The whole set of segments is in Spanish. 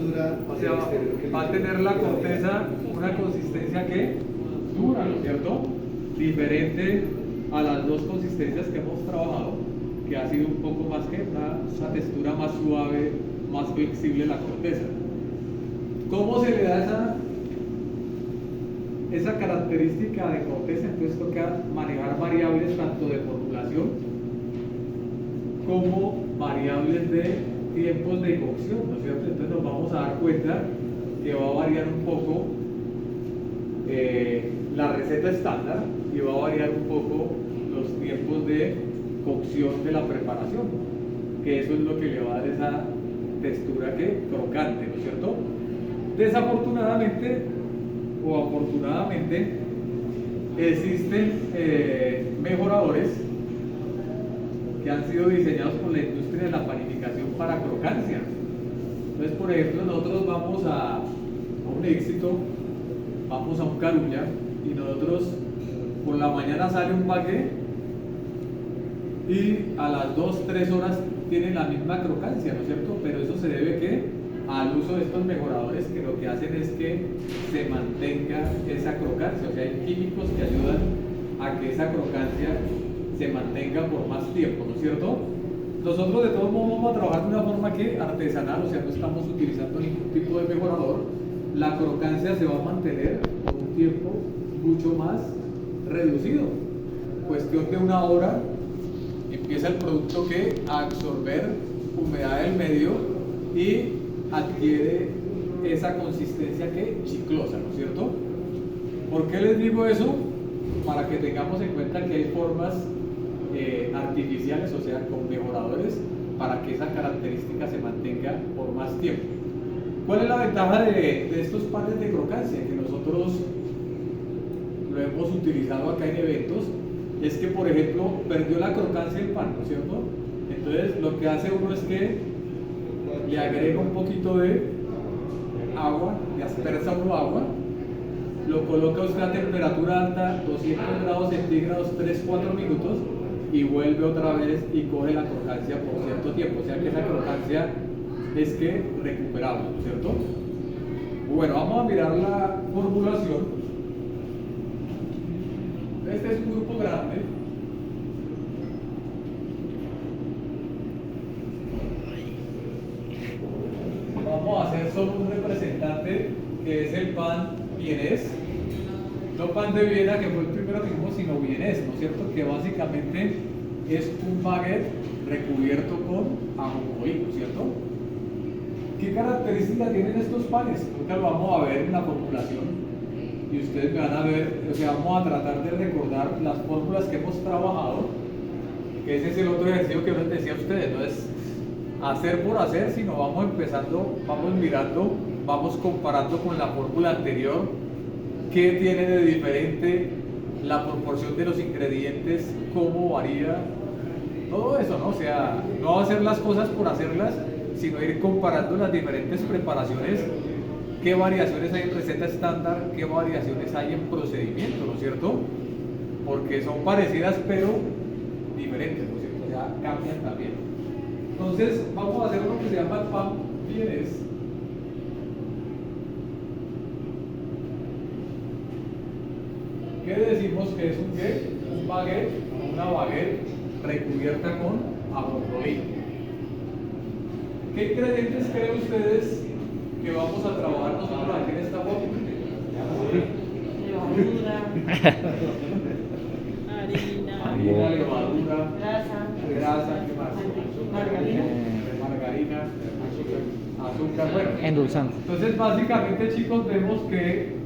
dura. O sea, va a tener la corteza una consistencia que dura, ¿no es cierto? Diferente a las dos consistencias que hemos trabajado, que ha sido un poco más que una textura más suave, más flexible la corteza. ¿Cómo se le da esa característica de corteza? Entonces toca manejar variables tanto de formulación como variables de tiempos de cocción, ¿no es cierto? Entonces nos vamos a dar cuenta que va a variar un poco la receta estándar y va a variar un poco los tiempos de cocción de la preparación, que eso es lo que le va a dar esa textura crocante, ¿no es cierto? Desafortunadamente o afortunadamente existen mejoradores que han sido diseñados por la industria de la panificación para crocancia. Entonces, por ejemplo, nosotros vamos a un Éxito, vamos a un Carulla y nosotros por la mañana sale un baguette y a las 2-3 horas tiene la misma crocancia, ¿no es cierto? Pero eso se debe al uso de estos mejoradores, que lo que hacen es que se mantenga esa crocancia. O sea, hay químicos que ayudan a que esa crocancia se mantenga por más tiempo, ¿no es cierto? Nosotros de todos modos vamos a trabajar de una forma artesanal, o sea, no estamos utilizando ningún tipo de mejorador. La crocancia se va a mantener por un tiempo mucho más reducido. Cuestión de 1 hora empieza el producto a absorber humedad del medio y adquiere esa consistencia chiclosa, ¿no es cierto? ¿Por qué les digo eso? Para que tengamos en cuenta que hay formas artificiales, o sea, con mejoradores, para que esa característica se mantenga por más tiempo. ¿Cuál es la ventaja de estos panes de crocancia? Que nosotros lo hemos utilizado acá en eventos, es que, por ejemplo, perdió la crocancia el pan, ¿no es cierto? Entonces, lo que hace uno es que le agrega un poquito de agua, le aspersa uno agua, lo coloca usted a temperatura alta, 200 grados centígrados, 3-4 minutos, y vuelve otra vez y coge la crocancia por cierto tiempo. O sea que esa crocancia es recuperable, ¿no es cierto? Bueno, vamos a mirar la formulación. Este es un grupo grande. Vamos a hacer solo un representante, que es el pan vienés. No pan de Viena, que fue el primero que hicimos, sino vienés, ¿no es cierto? Que básicamente es un baguette recubierto con ajonjolí, ¿no es cierto? ¿Qué características tienen estos panes? Nunca lo vamos a ver en la formulación y ustedes me van a ver, o sea, vamos a tratar de recordar las fórmulas que hemos trabajado, que ese es el otro ejercicio que yo les decía a ustedes, no es hacer por hacer, sino vamos empezando, vamos mirando, vamos comparando con la fórmula anterior, qué tiene de diferente, la proporción de los ingredientes, cómo varía, todo eso, ¿no? O sea, no hacer las cosas por hacerlas, sino ir comparando las diferentes preparaciones, qué variaciones hay en receta estándar, qué variaciones hay en procedimiento, ¿no es cierto? Porque son parecidas pero diferentes, ¿no es cierto? O sea, cambian también. Entonces, vamos a hacer lo que se llama el pan vienés. ¿Qué decimos que es un baguette, una baguette recubierta con ajonjolí? ¿Qué ingredientes creen ustedes que vamos a trabajar nosotros aquí en esta fórmula? Harina, levadura, grasa, ¿qué más? Margarina, azúcar, bueno. endulzante. Entonces, básicamente, chicos, vemos que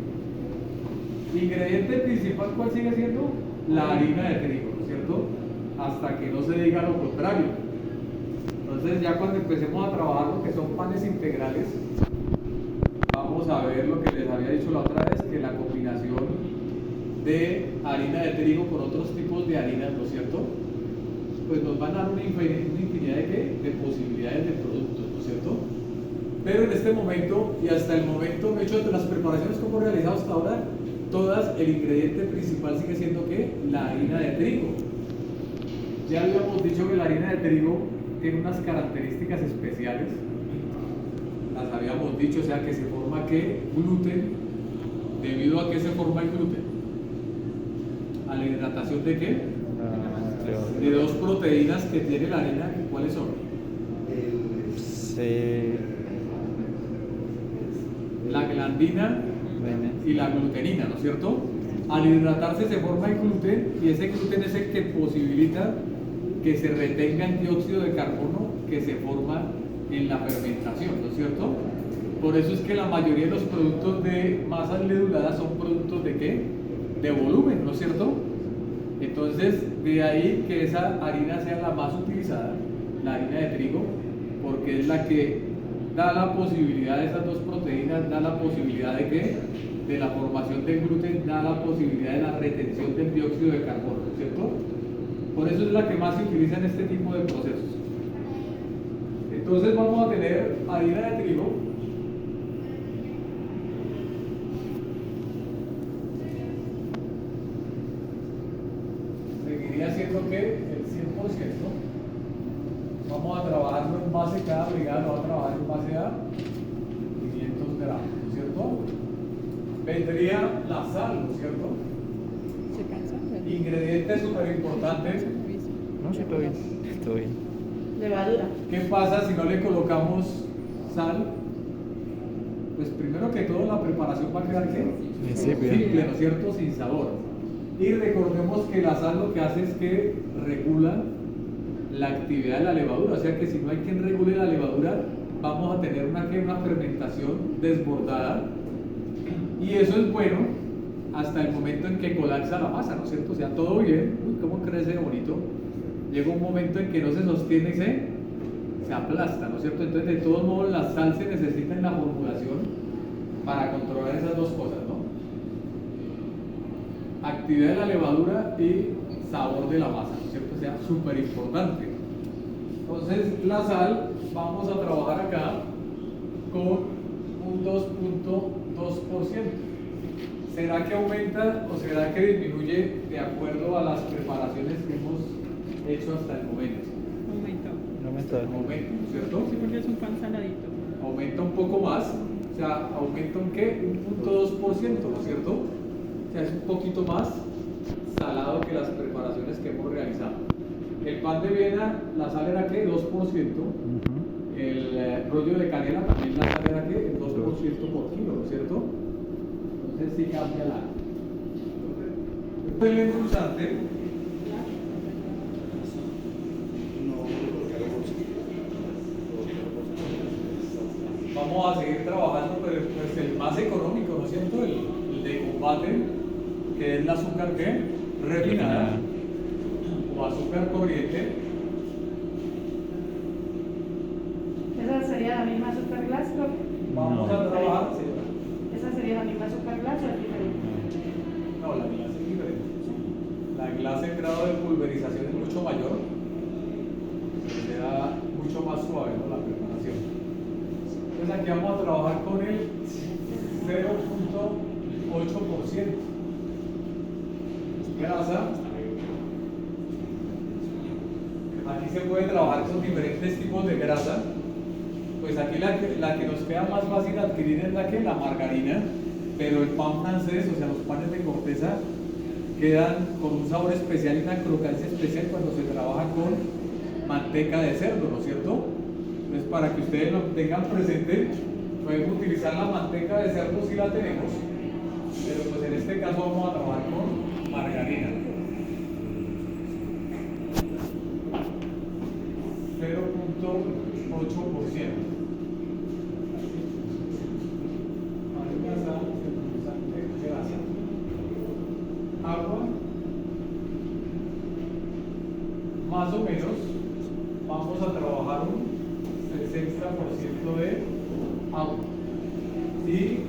el ingrediente principal, ¿cuál sigue siendo? La harina de trigo, ¿no es cierto? Hasta que no se diga lo contrario. Entonces, ya cuando empecemos a trabajar lo que son panes integrales, vamos a ver lo que les había dicho la otra vez, que la combinación de harina de trigo con otros tipos de harinas, ¿no es cierto? Pues nos van a dar una infinidad de posibilidades de productos, ¿no es cierto? Pero en este momento y hasta el momento, de hecho, de las preparaciones que hemos realizado hasta ahora, todas, el ingrediente principal sigue siendo la harina de trigo. Ya habíamos dicho que la harina de trigo tiene unas características especiales, las habíamos dicho, o sea que se forma ¿qué? Gluten. ¿Debido a qué se forma el gluten? ¿A la hidratación de qué? De dos proteínas que tiene la harina, ¿cuáles son? La glandina y la glutenina, ¿no es cierto? Al hidratarse se forma el gluten y ese gluten es el que posibilita que se retenga el dióxido de carbono que se forma en la fermentación, ¿no es cierto? Por eso es que la mayoría de los productos de masas leduladas son productos de ¿qué? De volumen, ¿no es cierto? Entonces, de ahí que esa harina sea la más utilizada, la harina de trigo, porque es la que da la posibilidad de esas dos proteínas, da la posibilidad de ¿qué? De la formación del gluten, da la posibilidad de la retención del dióxido de carbono, ¿no es cierto? Por eso es la que más se utiliza en este tipo de procesos. Entonces vamos a tener harina de trigo, seguiría siendo que el 100%. Vamos a trabajarlo en base, cada brigada lo va a trabajar en base a 500 gramos, ¿no es cierto? Vendría la sal, ¿no es cierto? ¿Se cansa? Ingredientes súper importantes. No, sí, todo bien. Todo bien. Levadura. ¿Qué pasa si no le colocamos sal? Pues primero que todo la preparación va a quedar ¿qué? Simple, ¿no es cierto? Sin sabor. Y recordemos que la sal lo que hace es que regula la actividad de la levadura, o sea que si no hay quien regule la levadura, vamos a tener una fermentación desbordada y eso es bueno hasta el momento en que colapsa la masa, ¿no es cierto? O sea, todo bien, uy, cómo crece bonito, llega un momento en que no se sostiene y se aplasta, ¿no es cierto? Entonces, de todos modos, la sal se necesita en la formulación para controlar esas dos cosas, ¿no? Actividad de la levadura y sabor de la masa, ¿no es cierto? O sea, súper importante. Entonces, la sal, vamos a trabajar acá con un 2.2%. ¿Será que aumenta o será que disminuye de acuerdo a las preparaciones que hemos hecho hasta el momento? Aumento. Aumenta, ¿no es cierto? Sí, porque es un pan saladito. Aumenta un poco más, o sea, aumenta un ¿qué? Un 1.2%, ¿no es cierto? O sea, es un poquito más salado que las preparaciones que hemos realizado. El pan de Viena, la sal era ¿qué? 2%. El rollo de canela también la sal era ¿qué? 2% por kilo, ¿no es cierto? Entonces sí cambia la. El endulzante. Vamos a seguir trabajando, pero pues el más económico, ¿no es cierto? El de combate, que es el azúcar ¿qué? Refinada o azúcar corriente. ¿Esa sería la misma azúcar glass? Vamos a trabajar. ¿Esa sería la misma azúcar glass o es diferente? No, la glasa es diferente. La glasa en grado de pulverización es mucho mayor. Será mucho más suave, ¿no? La preparación. Entonces aquí vamos a trabajar con el 0.8%. Grasa. Aquí se puede trabajar con diferentes tipos de grasa. Pues aquí la que nos queda más fácil adquirir es la margarina, pero el pan francés, o sea, los panes de corteza, quedan con un sabor especial y una crocancia especial cuando se trabaja con manteca de cerdo, ¿no es cierto? Entonces, para que ustedes lo tengan presente, podemos utilizar la manteca de cerdo si la tenemos, pero pues en este caso vamos a trabajar con margarina. 0.8%. Agua, más o menos, vamos a trabajar un 60% de agua y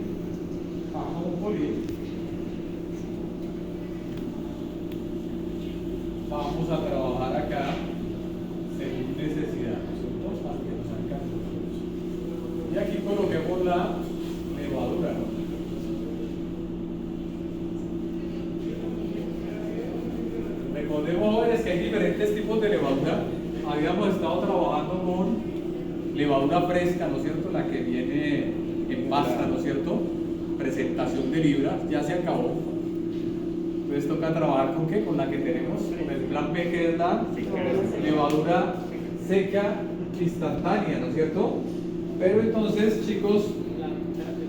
ajonjolí. Vamos a trabajar acá según necesidad, nosotros para que nos alcance. Y aquí coloquemos la levadura, ¿no? Recordemos, jóvenes, que hay diferentes tipos de levadura. Habíamos estado trabajando con levadura fresca, ¿no es cierto? La que viene basta, ¿no es cierto? Presentación de libra, ya se acabó. Entonces toca trabajar con ¿qué? Con la que tenemos, con el plan B, que es la levadura seca instantánea, ¿no es cierto? Pero entonces, chicos,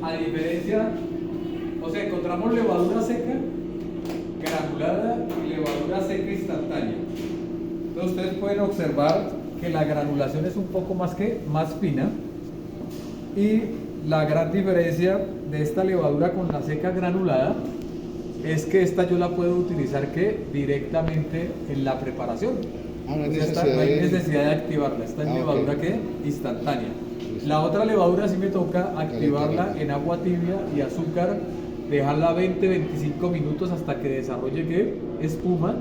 a diferencia, o sea, encontramos levadura seca, granulada y levadura seca instantánea. Entonces ustedes pueden observar que la granulación es un poco más fina, y la gran diferencia de esta levadura con la seca granulada es que esta yo la puedo utilizar directamente en la preparación. No hay O sea, no hay necesidad de activarla, esta es levadura instantánea. La otra levadura sí me toca activarla en agua tibia y azúcar, dejarla 20-25 minutos hasta que desarrolle espuma,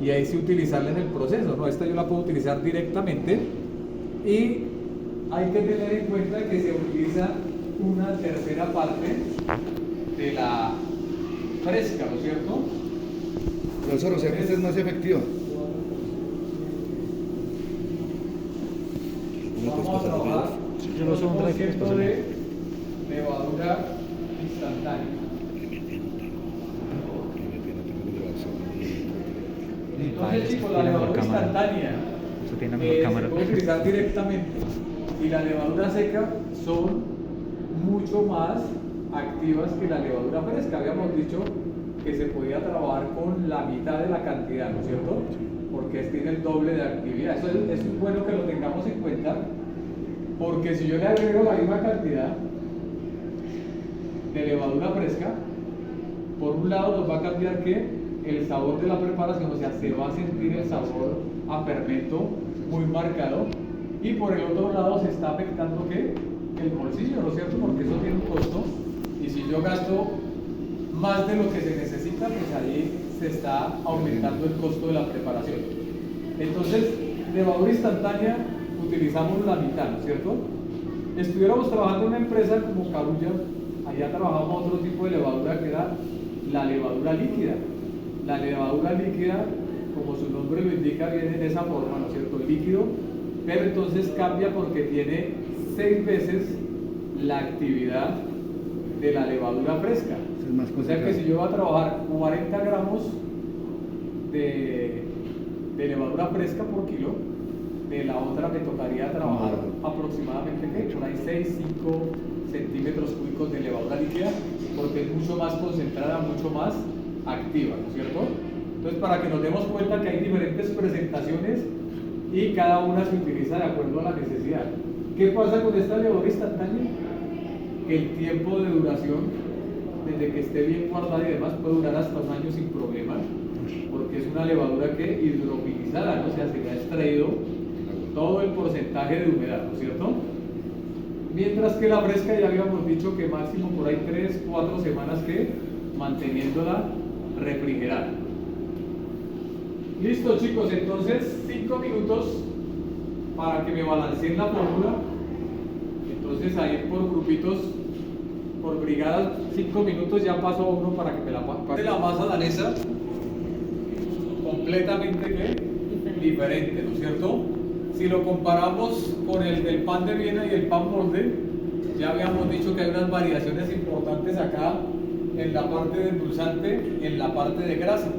y ahí sí utilizarla en el proceso, ¿no? Esta yo la puedo utilizar directamente, y hay que tener en cuenta que se utiliza una tercera parte de la fresca, ¿no es cierto? Profesor, o sea que esta es más efectiva. Vamos a trabajar Yo lo uso un con dry concepto freeze, de levadura instantánea. Entonces, chicos, la levadura instantánea Eso tiene se mejor cámara. puede utilizar directamente, y la levadura seca son mucho más activas que la levadura fresca. Habíamos dicho que se podía trabajar con la mitad de la cantidad, ¿no es cierto? Porque tiene el doble de actividad. Eso es bueno que lo tengamos en cuenta, porque si yo le agrego la misma cantidad de levadura fresca, por un lado nos va a cambiar el sabor de la preparación, o sea, se va a sentir el sabor a fermento muy marcado, y por el otro lado se está afectando el bolsillo, ¿no es cierto? Porque eso tiene un costo, y si yo gasto más de lo que se necesita, pues ahí se está aumentando el costo de la preparación. Entonces, levadura instantánea utilizamos la mitad, ¿no es cierto? Estuviéramos trabajando en una empresa como Carulla, allá trabajamos otro tipo de levadura, que era la levadura líquida. La levadura líquida, como su nombre lo indica, viene en esa forma, ¿no es cierto? Líquido, pero entonces cambia porque tiene 6 veces la actividad de la levadura fresca. O sea que si yo voy a trabajar 40 gramos de levadura fresca por kilo, de la otra me tocaría trabajar aproximadamente por ahí 6-5 centímetros cúbicos de levadura líquida, porque es mucho más concentrada, mucho más activa, ¿no es cierto? Entonces, para que nos demos cuenta que hay diferentes presentaciones y cada una se utiliza de acuerdo a la necesidad. ¿Qué pasa con esta levadura instantánea? El tiempo de duración, desde que esté bien guardada y demás, puede durar hasta 1 año sin problemas, porque es una levadura que hidrofilizada, ¿no? O sea, se le ha extraído todo el porcentaje de humedad, ¿no es cierto? Mientras que la fresca ya habíamos dicho que máximo por ahí 3-4 semanas manteniéndola refrigerada. Listo, chicos, entonces 5 minutos para que me balanceen la fórmula. Entonces ahí por grupitos, por brigadas, 5 minutos, ya paso uno para que me la pase. La masa danesa completamente diferente, ¿no es cierto? Si lo comparamos con el del pan de Viena y el pan molde, ya habíamos dicho que hay unas variaciones importantes acá en la parte de endulzante y en la parte de grasa.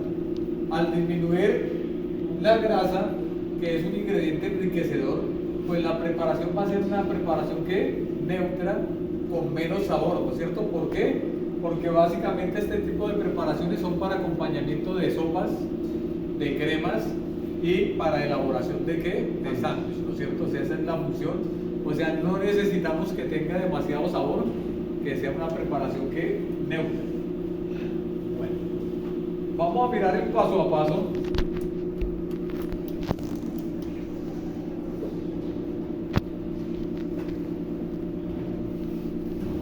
Al disminuir la grasa, que es un ingrediente enriquecedor, pues la preparación va a ser una preparación neutra, con menos sabor, ¿no es cierto? ¿Por qué? Porque básicamente este tipo de preparaciones son para acompañamiento de sopas, de cremas y para elaboración de De sándwich, ¿no es cierto? O sea, esa es la función. O sea, no necesitamos que tenga demasiado sabor, que sea una preparación neutra. Bueno, vamos a mirar el paso a paso.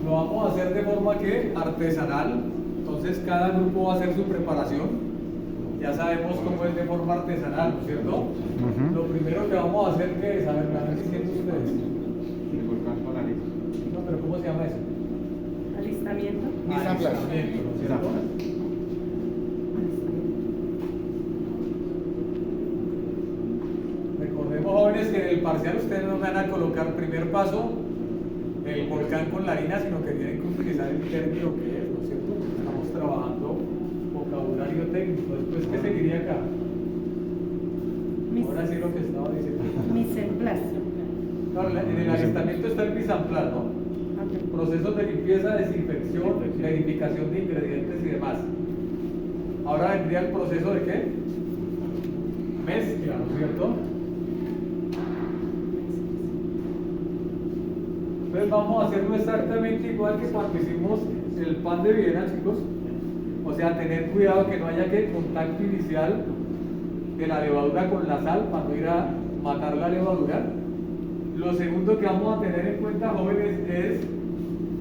Lo vamos a hacer de forma artesanal. Entonces cada grupo va a hacer su preparación. Ya sabemos cómo es de forma artesanal, ¿no es cierto? Lo primero que vamos a hacer, ¿qué es? A ver, ¿qué sienten ustedes? No, pero ¿cómo se llama eso? Alistamiento. Alistamiento, ¿no es cierto? Recordemos, jóvenes, que en el parcial ustedes nos van a colocar primer paso, el volcán con la harina, sino que tienen que utilizar el término que es, ¿no es cierto? Estamos trabajando vocabulario técnico. Después, ¿qué seguiría acá? Ahora sí lo que estaba diciendo. Mise en place. Claro, en el alistamiento está el mise en place, ¿no? Procesos de limpieza, desinfección, verificación de ingredientes y demás. Ahora vendría el proceso de qué? Mezcla, ¿no es cierto? Entonces vamos a hacerlo exactamente igual que cuando hicimos el pan de Viena, chicos. O sea, tener cuidado que no haya que contacto inicial de la levadura con la sal para no ir a matar la levadura. Lo segundo que vamos a tener en cuenta, jóvenes, es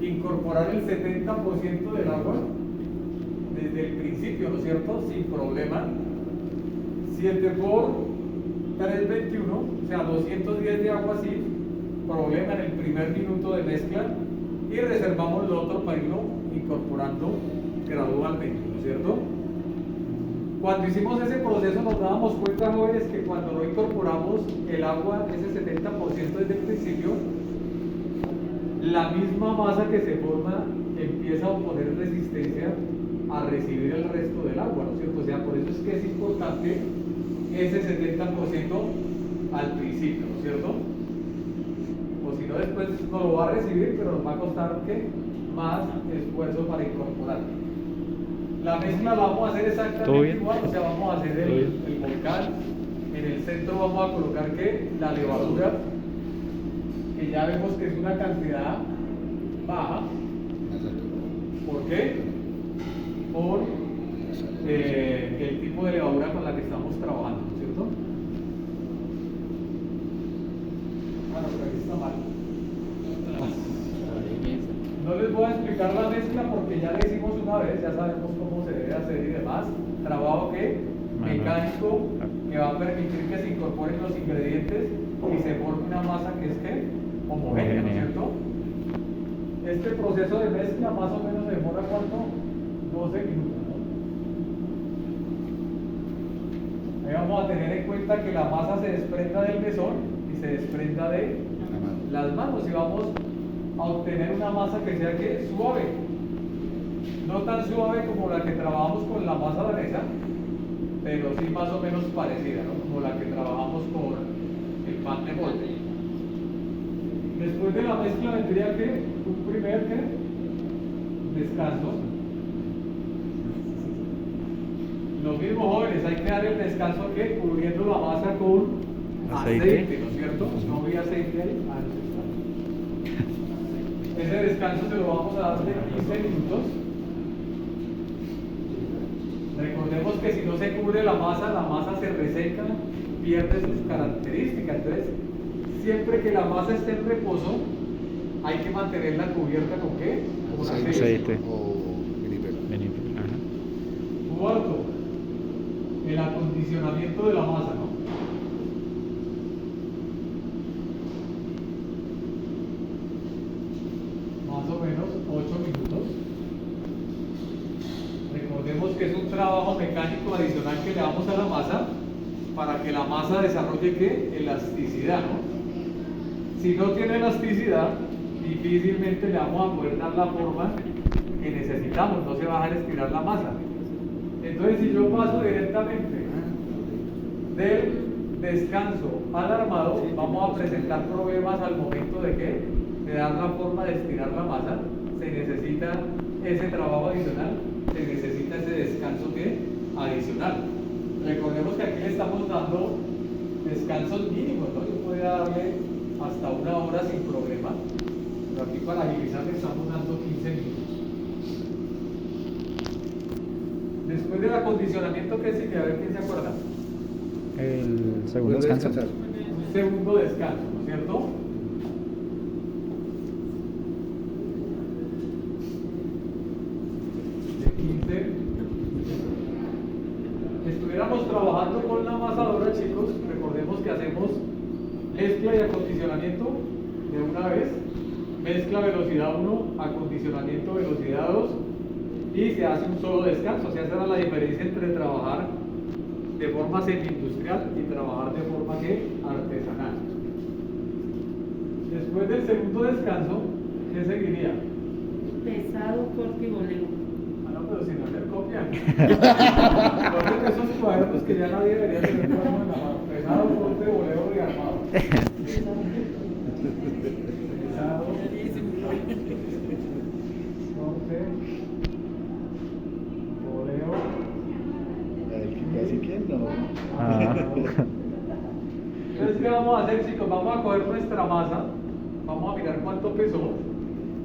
incorporar el 70% del agua desde el principio, ¿no es cierto? Sin problema. 7 por 321, o sea, 210 de agua sin problema en el primer minuto de mezcla, y reservamos lo otro para irlo incorporando gradualmente, ¿no es cierto? Cuando hicimos ese proceso nos dábamos cuenta, jóvenes, que cuando no incorporamos el agua, ese 70% desde el principio, la misma masa que se forma empieza a oponer resistencia a recibir el resto del agua, ¿no es cierto? O sea, por eso es que es importante ese 70% al principio, ¿no es cierto? O si no, después no lo va a recibir, pero nos va a costar ¿qué? Más esfuerzo para incorporar. La mezcla la vamos a hacer exactamente igual, o sea, vamos a hacer el volcán. En el centro vamos a colocar ¿qué? La levadura, que ya vemos que es una cantidad baja. ¿Por qué? Por el tipo de levadura con la que estamos trabajando, ¿no es cierto? Ah, no, pero aquí está mal. No les voy a explicar la mezcla porque ya la hicimos una vez, ya sabemos cómo se debe hacer y demás. Trabajo que mecánico que va a permitir que se incorporen los ingredientes y se forme una masa que es que homogénea, ¿no es cierto? Este proceso de mezcla más o menos demora ¿cuánto? 12 minutos, ¿no? Ahí vamos a tener en cuenta que la masa se desprenda del mesón y se desprenda de las manos y vamos a obtener una masa que sea que suave, no tan suave como la que trabajamos con la masa danesa, pero sí más o menos parecida, ¿no? Como la que trabajamos con el pan de molde. Después de la mezcla vendría que un primer descanso. Lo mismo, jóvenes, hay que dar el descanso que cubriendo la masa con aceite, ¿no es cierto? No vi aceite ahí. Ese descanso se lo vamos a dar de 15 minutos. Recordemos que si no se cubre la masa se reseca, pierde sus características. Entonces, siempre que la masa esté en reposo, hay que mantenerla cubierta con ¿qué? Con aceite. O vinipel. Cuarto, el acondicionamiento de la masa, ¿no? Más o menos 8 minutos. Recordemos que es un trabajo mecánico adicional que le damos a la masa para que la masa desarrolle ¿qué? Elasticidad, ¿no? Si no tiene elasticidad, difícilmente le vamos a poder dar la forma que necesitamos, no se va a dejar estirar la masa. Entonces, si yo paso directamente del descanso al armado, vamos a presentar problemas al momento de ¿qué? De dar la forma de estirar la masa. Se necesita ese trabajo adicional, se necesita ese descanso ¿qué? Adicional. Recordemos que aquí le estamos dando descansos mínimos, ¿no? Yo podría darle hasta 1 hora sin problema, pero aquí para agilizar le estamos dando 15 minutos. Después del acondicionamiento, ¿qué sigue? A ver quién se acuerda. El segundo Puede descanso. descansar. Un segundo descanso, ¿no es cierto? De 15. Estuviéramos trabajando con la amasadora, chicos, recordemos que hacemos mezcla y acondicionamiento de una vez. Mezcla velocidad 1, acondicionamiento velocidad 2 y se hace un solo descanso. O sea, esa era la diferencia entre trabajar de forma semi-industrial y trabajar de forma ¿qué? Artesanal. Después del segundo descanso, corte y voleo. Ah, no, pero si no le copian. Yo creo que esos cuadernos que ya nadie debería tener cuadernos en la mano. Pesado, corte, voleo y armado. Pesado, corte, voleo. Casi que no. Ah. Entonces, ¿qué vamos a hacer, chicos? Vamos a coger nuestra masa, vamos a mirar cuánto pesó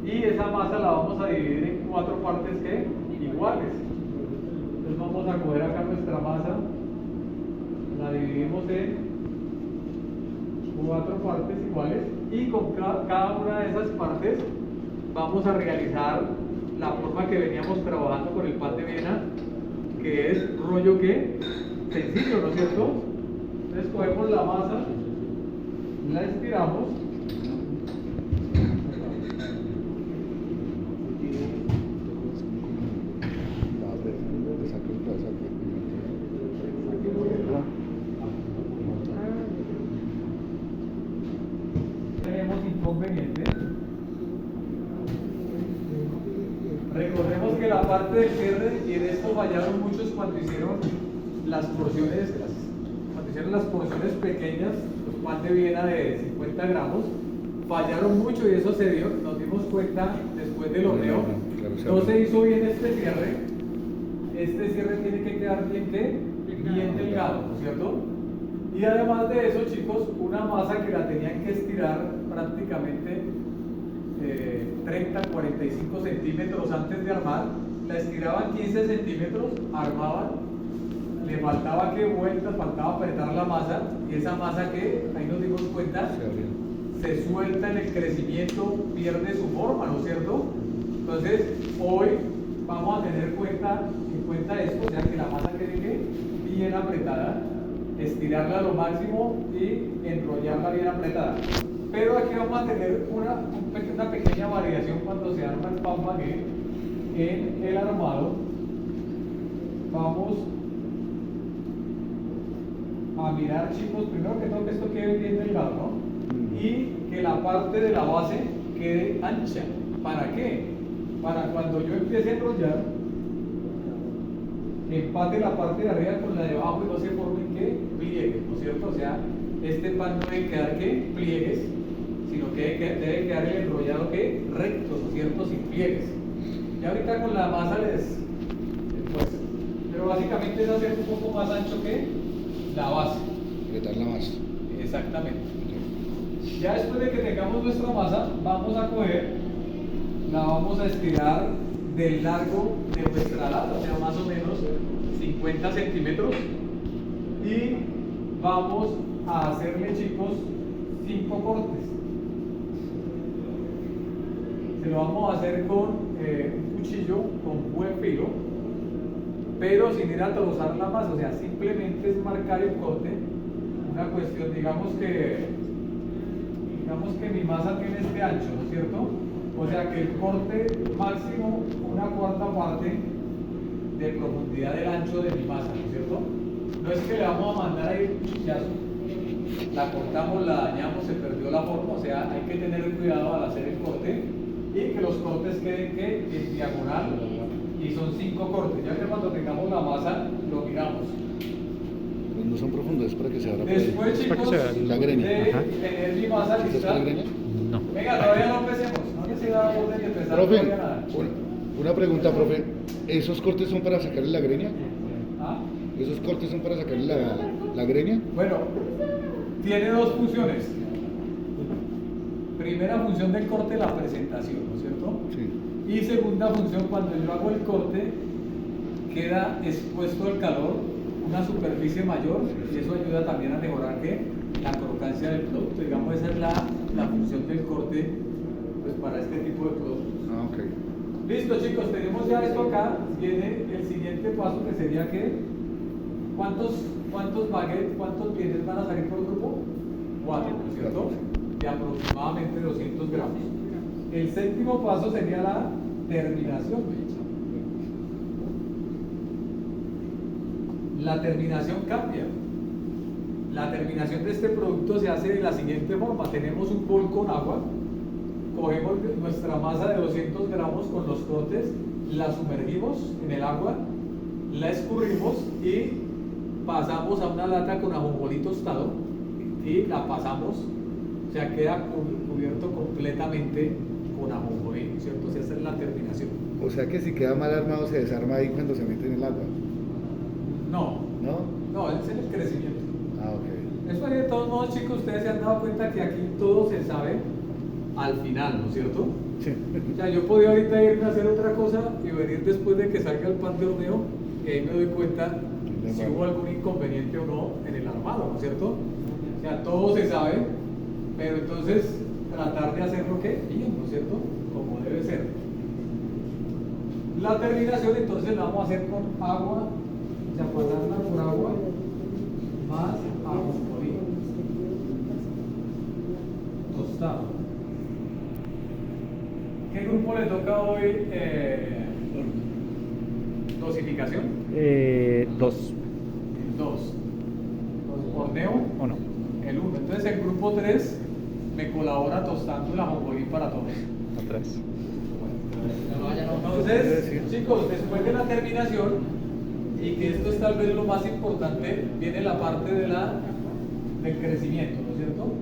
y esa masa la vamos a dividir en 4 partes que iguales. Entonces vamos a coger acá nuestra masa, la dividimos en 4 partes iguales y con cada una de esas partes vamos a realizar la forma que veníamos trabajando con el pan de Viena, que es rollo que sencillo, ¿no es cierto? Entonces cogemos la masa, la estiramos, tenemos inconveniente. Recordemos que la parte del cierre, y en esto fallaron muchos cuando hicieron las porciones, cuando hicieron las porciones pequeñas, los pan de Viena de 50 gramos, fallaron mucho y eso se dio, nos dimos cuenta después del horneo, no se hizo bien este cierre tiene que quedar bien delgado, ¿no es cierto? Y además de eso, chicos, una masa que la tenían que estirar prácticamente 30-45 centímetros antes de armar, la estiraban 15 centímetros, armaban, le faltaba que vueltas, faltaba apretar la masa, y esa masa que, ahí nos dimos cuenta, se suelta en el crecimiento, pierde su forma, ¿no es cierto? Entonces, hoy vamos a tener en cuenta esto, o sea que la masa quede bien apretada, estirarla a lo máximo y enrollarla bien apretada. Pero aquí vamos a tener una pequeña variación cuando se arma el pan baguette en el armado. Vamos a mirar, chicos, primero que todo que esto quede bien delgado, ¿no? Y que la parte de la base quede ancha. ¿Para qué? Para cuando yo empiece a enrollar, empate la parte de arriba con la de abajo y no se formen que pliegues, ¿no es cierto? O sea, este pan no debe quedar que pliegues, sino que debe quedar el enrollado que recto, ¿no es cierto? Sin pliegues. Y ahorita con la masa pues, pero básicamente es hacer un poco más ancho que la base. Apretarla más. Exactamente. Ya después de que tengamos nuestra masa, vamos a coger, la vamos a estirar del largo de nuestra lata, o sea, más o menos 50 centímetros, y vamos a hacerle, chicos, 5 cortes. Se lo vamos a hacer con un cuchillo con buen filo, pero sin ir a trozar la masa, o sea, simplemente es marcar el corte. Una cuestión, digamos que mi masa tiene este ancho, ¿no es cierto? O sea que el corte máximo, 1/4 parte de profundidad del ancho de mi masa, ¿no es cierto? No es que le vamos a mandar ahí un cuchillazo, la cortamos, la dañamos, se perdió la forma, o sea, hay que tener cuidado al hacer el corte y que los cortes queden en diagonal, y son 5 cortes. Ya que cuando tengamos la masa lo miramos. Pues no son profundos, es para que se abra. Después, chicos, la greña. de Ajá. tener mi masa ¿Esta es lista. la greña? No. Venga, todavía no empecemos. No necesita orden de empezar Profe, todavía nada. una pregunta, profe. ¿Esos cortes son para sacarle la greña? ¿Ah? ¿Esos cortes son para sacarle la greña? Bueno, tiene 2 funciones. Primera función del corte, la presentación, ¿no es cierto? Sí. Y segunda función, cuando yo hago el corte, queda expuesto al calor una superficie mayor, y eso ayuda también a mejorar la crocancia del producto. Digamos, esa es la función del corte, pues, para este tipo de productos. Ah, ok. Listo, chicos, tenemos ya esto acá. Viene el siguiente paso, que sería que ¿cuántos baguettes, cuántos bienes van a salir por grupo? 4, ¿no es cierto? De aproximadamente 200 gramos. El séptimo paso sería la terminación. La terminación cambia. La terminación de este producto se hace de la siguiente forma. Tenemos un bol con agua, cogemos nuestra masa de 200 gramos con los cortes, la sumergimos en el agua, la escurrimos y pasamos a una lata con ajonjolí tostado y la pasamos, o sea, queda cubierto completamente con ajonjolí, ¿cierto? O sea, esa es la terminación. O sea que si queda mal armado se desarma ahí cuando se mete en el agua. No, ¿No? es en el crecimiento. Ah, ok. Eso de todos modos, chicos, ustedes se han dado cuenta que aquí todo se sabe al final, ¿no es cierto? Sí. O sea, yo podía ahorita irme a hacer otra cosa y venir después de que salga el pan de horneo y ahí me doy cuenta si hubo algún inconveniente o no en el armado, ¿no es cierto? O sea, todo se sabe, pero entonces tratar de hacerlo que bien, ¿no es cierto? Como debe ser. La terminación entonces la vamos a hacer con agua, o sea, pasarla por agua más ajonjolí tostado. ¿Qué grupo le toca hoy dosificación? 2. 2. Horneo, ¿O no? el 1. Entonces el grupo 3 me colabora tostando el ajonjolí para todos. O 3. Entonces, chicos, después de la terminación, y que esto es tal vez lo más importante, viene la parte de del crecimiento, ¿no es cierto?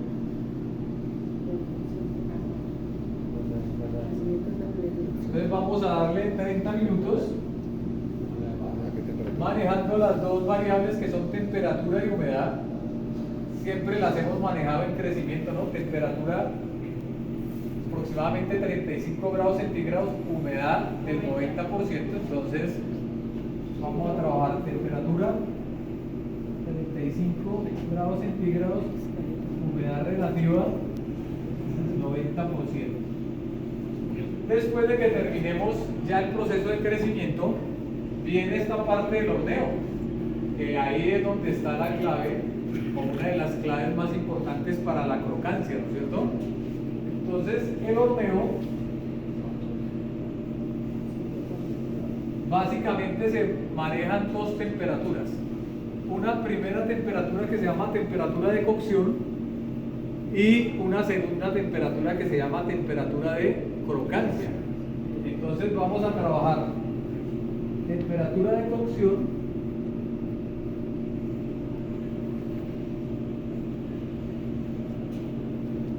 Entonces vamos a darle 30 minutos manejando las dos variables que son temperatura y humedad. Siempre las hemos manejado en crecimiento, ¿no? Temperatura aproximadamente 35 grados centígrados, humedad del 90%. Entonces vamos a trabajar temperatura 35 grados centígrados, humedad relativa 90%. Después de que terminemos ya el proceso de crecimiento, viene esta parte del horneo, que ahí es donde está la clave, o una de las claves más importantes para la crocancia, ¿no es cierto? Entonces, el horneo básicamente se manejan dos temperaturas. Una primera temperatura que se llama temperatura de cocción y una segunda temperatura que se llama temperatura de crocancia. Entonces vamos a trabajar temperatura de cocción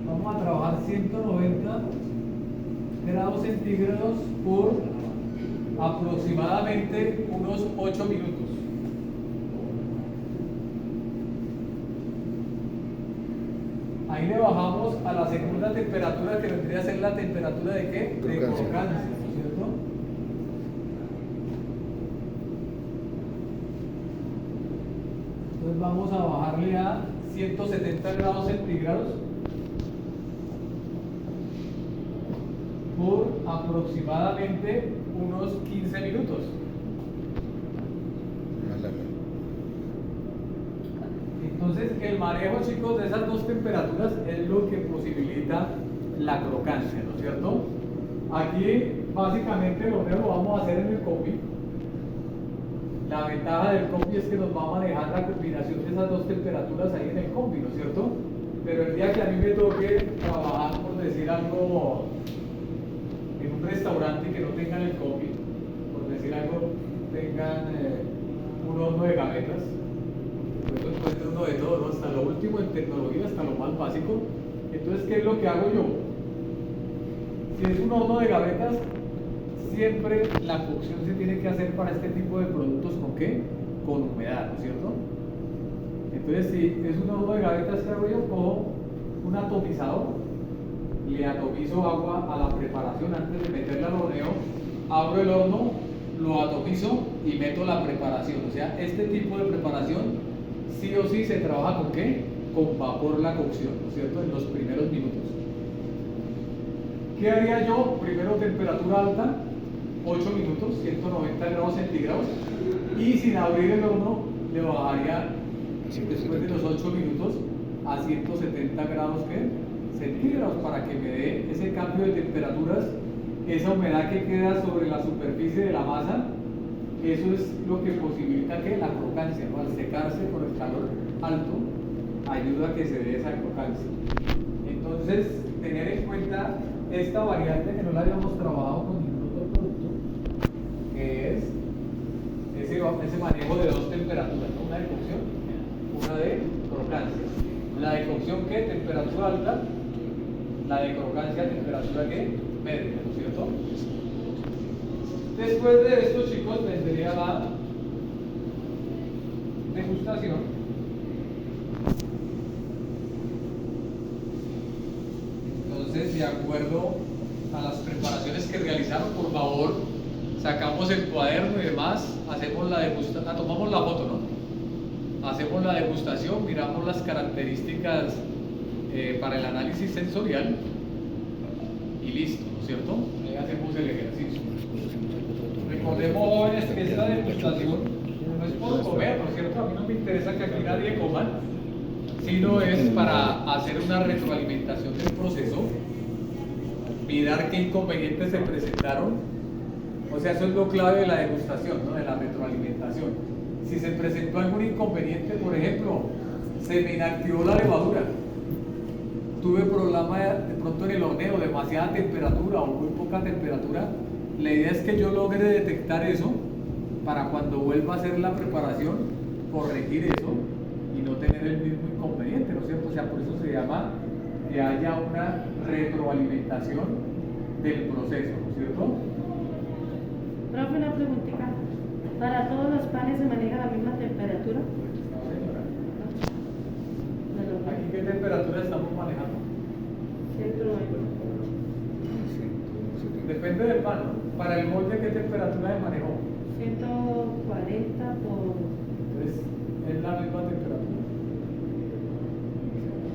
vamos a trabajar 190 grados centígrados por aproximadamente unos 8 minutos. Ahí le bajamos a la segunda temperatura, que vendría a ser la temperatura de ¿qué? De crocancia, ¿no es cierto? Entonces vamos a bajarle a 170 grados centígrados por aproximadamente unos 15 minutos. Entonces el manejo, chicos, de esas dos temperaturas es lo que posibilita la crocancia, ¿no es cierto? Aquí básicamente el horneo lo vamos a hacer en el combi. La ventaja del combi es que nos va a manejar la combinación de esas dos temperaturas ahí en el combi, ¿no es cierto? Pero el día que a mí me toque trabajar, por decir algo, en un restaurante que no tengan el combi, por decir algo, tengan un horno de gavetas, pues encuentro uno de todo, ¿no? Hasta lo último en tecnología, hasta lo más básico. Entonces, ¿qué es lo que hago yo? Si es un horno de gavetas, siempre la cocción se tiene que hacer para este tipo de productos ¿con qué? Con humedad, ¿no es cierto? Entonces, si es un horno de gavetas, ¿qué hago yo? Cojo un atomizador, le atomizo agua a la preparación antes de meterla al horneo, abro el horno, lo atomizo y meto la preparación. O sea, este tipo de preparación sí o sí se trabaja ¿con qué? Con vapor la cocción, ¿no es cierto? En los primeros minutos. ¿Qué haría yo? Primero temperatura alta, 8 minutos, 190 grados centígrados, y sin abrir el horno le bajaría después de los 8 minutos a 170 grados centígrados para que me dé ese cambio de temperaturas, esa humedad que queda sobre la superficie de la masa. Eso es lo que posibilita que la crocancia, ¿no? Al secarse por el calor alto, ayuda a que se dé esa crocancia. Entonces, tener en cuenta esta variante que no la habíamos trabajado con ningún otro producto, que es ese manejo de dos temperaturas, ¿no? Una de cocción, una de crocancia. La de cocción, ¿qué? Temperatura alta. La de crocancia, temperatura, ¿qué? Media, ¿no es cierto? Después de esto, chicos, vendría la degustación. Entonces, de acuerdo a las preparaciones que realizaron, por favor, sacamos el cuaderno y demás, hacemos la degustación, tomamos la foto, ¿no? Hacemos la degustación, miramos las características para el análisis sensorial y listo, ¿no es cierto? Ahí hacemos el ejercicio. Recordemos, jóvenes, que esta degustación no es por comer, ¿no es cierto? A mí no me interesa que aquí nadie coma, sino es para hacer una retroalimentación del proceso, mirar qué inconvenientes se presentaron. O sea, eso es lo clave de la degustación, ¿no? De la retroalimentación. Si se presentó algún inconveniente, por ejemplo, se me inactivó la levadura, tuve problema de pronto en el horneo, demasiada temperatura o muy poca temperatura, la idea es que yo logre detectar eso para cuando vuelva a hacer la preparación, corregir eso y no tener el mismo inconveniente, ¿no es cierto? O sea, por eso se llama que haya una retroalimentación del proceso, ¿no es cierto? Profe, una preguntita. ¿Para todos los panes se maneja la misma temperatura? ¿Aquí qué temperatura estamos manejando? 190. Depende del pan, ¿no? Para el molde, ¿qué temperatura se manejó? 140 por... Entonces, es la misma temperatura.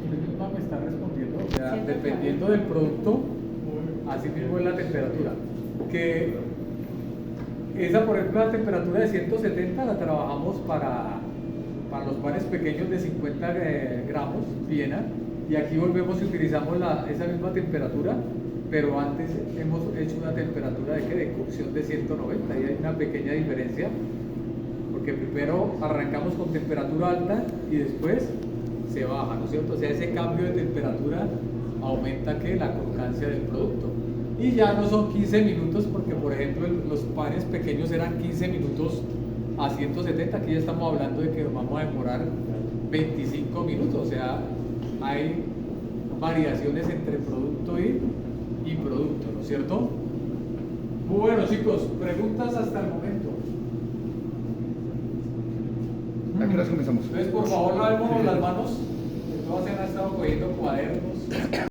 Usted misma me está respondiendo, o sea, 140. dependiendo del producto, así mismo es la temperatura. Que esa, por ejemplo, la temperatura de 170 la trabajamos para los panes pequeños de 50 gramos, Viena, y aquí volvemos y utilizamos esa misma temperatura, pero antes hemos hecho una temperatura de cocción de 190, y hay una pequeña diferencia, porque primero arrancamos con temperatura alta y después se baja, ¿no es cierto? O sea, ese cambio de temperatura aumenta la crocancia del producto. Y ya no son 15 minutos, porque por ejemplo los panes pequeños eran 15 minutos a 170, aquí ya estamos hablando de que nos vamos a demorar 25 minutos, o sea, hay variaciones entre producto y producto, ¿no es cierto? Bueno, chicos, preguntas hasta el momento. ¿A qué horas comenzamos? Entonces, por favor, lavémonos las manos, que todos se han estado cogiendo cuadernos.